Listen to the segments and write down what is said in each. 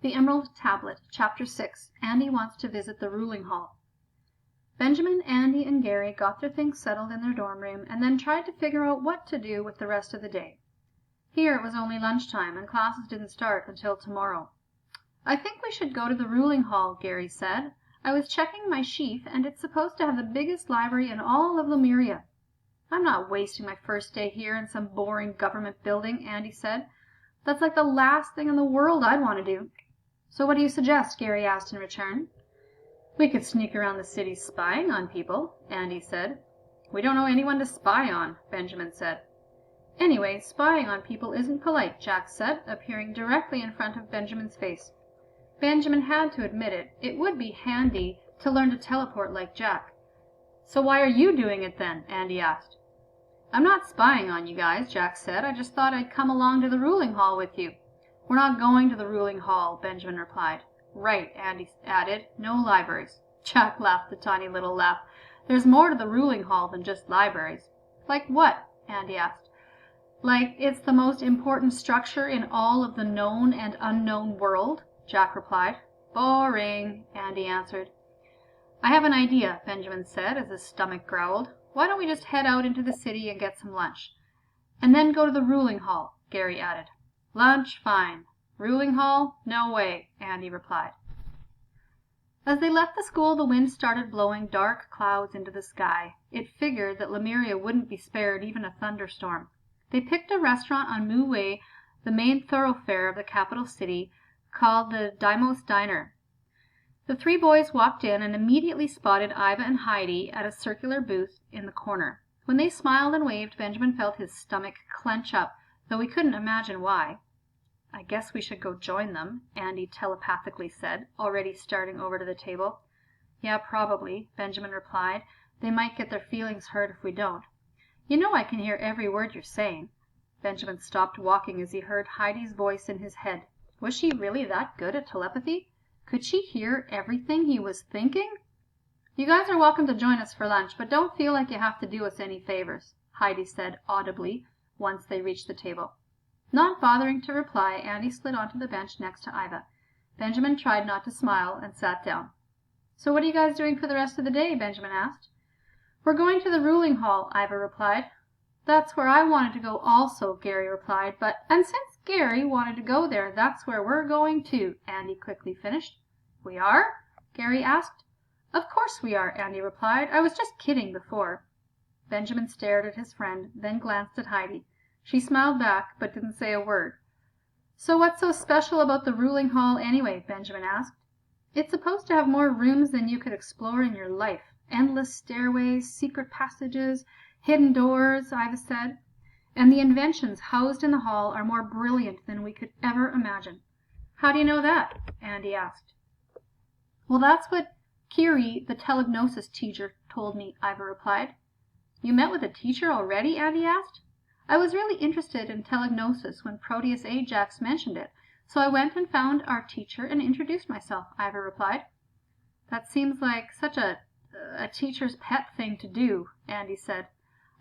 The Emerald Tablet, Chapter 6. Andy Wants to Visit the Ruling Hall. Benjamin, Andy, and Gary got their things settled in their dorm room and then tried to figure out what to do with the rest of the day. Here it was only lunchtime, and classes didn't start until tomorrow. "I think we should go to the Ruling Hall," Gary said. "I was checking my sheaf, and it's supposed to have the biggest library in all of Lemuria." "I'm not wasting my first day here in some boring government building," Andy said. "That's like the last thing in the world I'd want to do." "So what do you suggest?" Gary asked in return. "We could sneak around the city spying on people," Andy said. "We don't know anyone to spy on," Benjamin said. "Anyway, spying on people isn't polite," Jack said, appearing directly in front of Benjamin's face. Benjamin had to admit it. It would be handy to learn to teleport like Jack. "So why are you doing it then?" Andy asked. "I'm not spying on you guys," Jack said. "I just thought I'd come along to the Ruling Hall with you." "We're not going to the Ruling Hall," Benjamin replied. "Right," Andy added. "No libraries." Jack laughed a tiny little laugh. "There's more to the Ruling Hall than just libraries." "Like what?" Andy asked. "Like it's the most important structure in all of the known and unknown world," Jack replied. "Boring," Andy answered. "I have an idea," Benjamin said as his stomach growled. "Why don't we just head out into the city and get some lunch?" "And then go to the Ruling Hall," Gary added. "Lunch, fine. Ruling Hall, no way," Andy replied. As they left the school, the wind started blowing dark clouds into the sky. It figured that Lemuria wouldn't be spared even a thunderstorm. They picked a restaurant on Moo Way, the main thoroughfare of the capital city, called the Deimos Diner. The three boys walked in and immediately spotted Iva and Heidi at a circular booth in the corner. When they smiled and waved, Benjamin felt his stomach clench up, though he couldn't imagine why. "I guess we should go join them," Andy telepathically said, already starting over to the table. "Yeah, probably," Benjamin replied. "They might get their feelings hurt if we don't." "You know I can hear every word you're saying." Benjamin stopped walking as he heard Heidi's voice in his head. Was she really that good at telepathy? Could she hear everything he was thinking? "You guys are welcome to join us for lunch, but don't feel like you have to do us any favors," Heidi said audibly once they reached the table. Not bothering to reply, Andy slid onto the bench next to Iva. Benjamin tried not to smile and sat down. "So what are you guys doing for the rest of the day?" Benjamin asked. "We're going to the Ruling Hall," Iva replied. "That's where I wanted to go also," Gary replied. And since Gary wanted to go there, that's where we're going too," Andy quickly finished. "We are?" Gary asked. "Of course we are," Andy replied. "I was just kidding before." Benjamin stared at his friend, then glanced at Heidi. She smiled back, but didn't say a word. "So what's so special about the Ruling Hall anyway?" Benjamin asked. "It's supposed to have more rooms than you could explore in your life. Endless stairways, secret passages, hidden doors," Iva said. "And the inventions housed in the hall are more brilliant than we could ever imagine." "How do you know that?" Andy asked. "Well, that's what Kiri, the Telegnosis teacher, told me," Iva replied. "You met with a teacher already?" Andy asked. "I was really interested in Telegnosis when Proteus Ajax mentioned it, so I went and found our teacher and introduced myself," Iva replied. "That seems like such a teacher's pet thing to do," Andy said.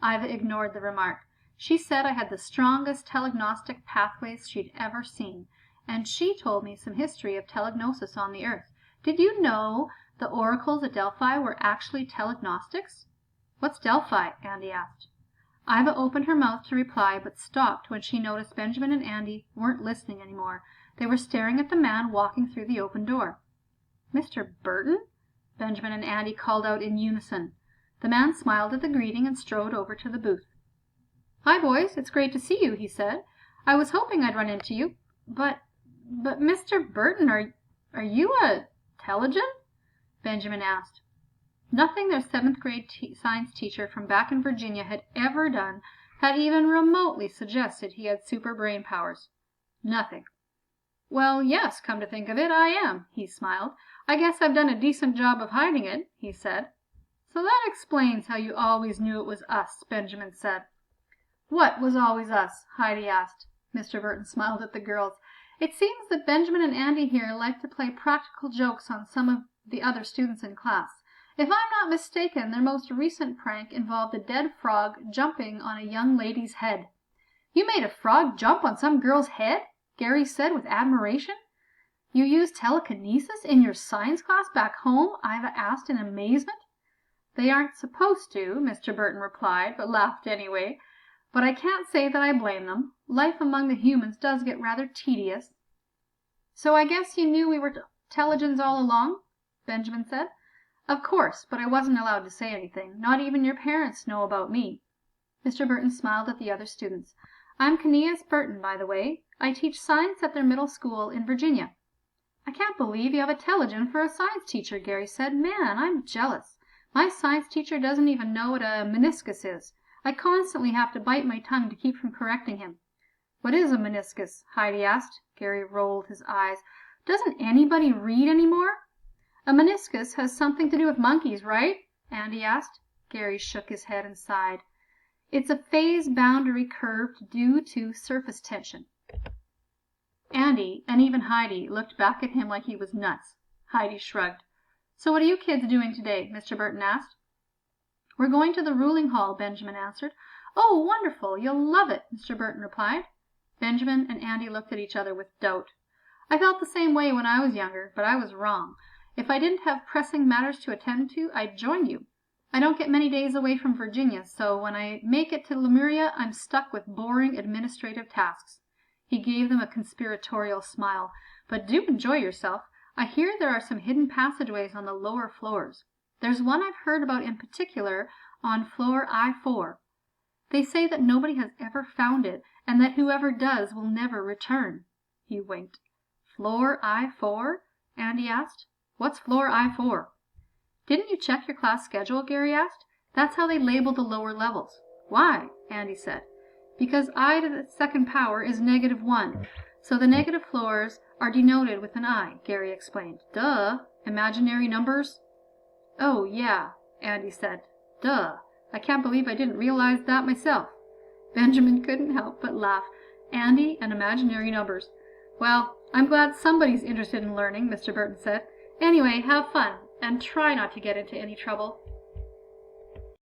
Iva ignored the remark. "She said I had the strongest telegnostic pathways she'd ever seen, and she told me some history of telegnosis on the Earth. Did you know the oracles at Delphi were actually telegnostics?" "What's Delphi?" Andy asked. Iva opened her mouth to reply, but stopped when she noticed Benjamin and Andy weren't listening anymore. They were staring at the man walking through the open door. "Mr. Burton?" Benjamin and Andy called out in unison. The man smiled at the greeting and strode over to the booth. "Hi, boys. It's great to see you," he said. "I was hoping I'd run into you. But Mr. Burton, are you a Telegon?" Benjamin asked. Nothing their 7th grade science teacher from back in Virginia had ever done had even remotely suggested he had super brain powers. Nothing. "Well, yes, come to think of it, I am," he smiled. "I guess I've done a decent job of hiding it," he said. "So that explains how you always knew it was us," Benjamin said. "What was always us?" Heidi asked. Mr. Burton smiled at the girls. "It seems that Benjamin and Andy here like to play practical jokes on some of the other students in class. If I'm not mistaken, their most recent prank involved a dead frog jumping on a young lady's head." "You made a frog jump on some girl's head?" Gary said with admiration. You use telekinesis in your science class back home? Iva asked in amazement. They aren't supposed to, Mr. Burton replied, but laughed anyway. But I can't say that I blame them. Life among the humans does get rather tedious. So I guess you knew we were Telegans all along? Benjamin said. Of course, but I wasn't allowed to say anything. Not even your parents know about me. Mr. Burton smiled at the other students. I'm Phineas Burton, by the way. I teach science at their middle school in Virginia. I can't believe you have a Telegan for a science teacher, Gary said. Man, I'm jealous. My science teacher doesn't even know what a meniscus is. I constantly have to bite my tongue to keep from correcting him. What is a meniscus? Heidi asked. Gary rolled his eyes. Doesn't anybody read anymore? A meniscus has something to do with monkeys, right? Andy asked. Gary shook his head and sighed. It's a phase boundary curve due to surface tension. Andy, and even Heidi, looked back at him like he was nuts. Heidi shrugged. So what are you kids doing today? Mr. Burton asked. We're going to the ruling hall, Benjamin answered. Oh, wonderful! You'll love it, Mr. Burton replied. Benjamin and Andy looked at each other with doubt. I felt the same way when I was younger, but I was wrong. If I didn't have pressing matters to attend to, I'd join you. I don't get many days away from Virginia, so when I make it to Lemuria, I'm stuck with boring administrative tasks. He gave them a conspiratorial smile. But do enjoy yourself. I hear there are some hidden passageways on the lower floors. There's one I've heard about in particular on floor I-4. They say that nobody has ever found it, and that whoever does will never return. He winked. Floor I-4? Andy asked. What's floor I-4? Didn't you check your class schedule? Gary asked. That's how they label the lower levels. Why? Andy said. Because I to the second power is -1, so the negative floors are denoted with an I, Gary explained. Duh. Imaginary numbers? Oh, yeah, Andy said. Duh. I can't believe I didn't realize that myself. Benjamin couldn't help but laugh. Andy and imaginary numbers. Well, I'm glad somebody's interested in learning, Mr. Burton said. Anyway, have fun, and try not to get into any trouble.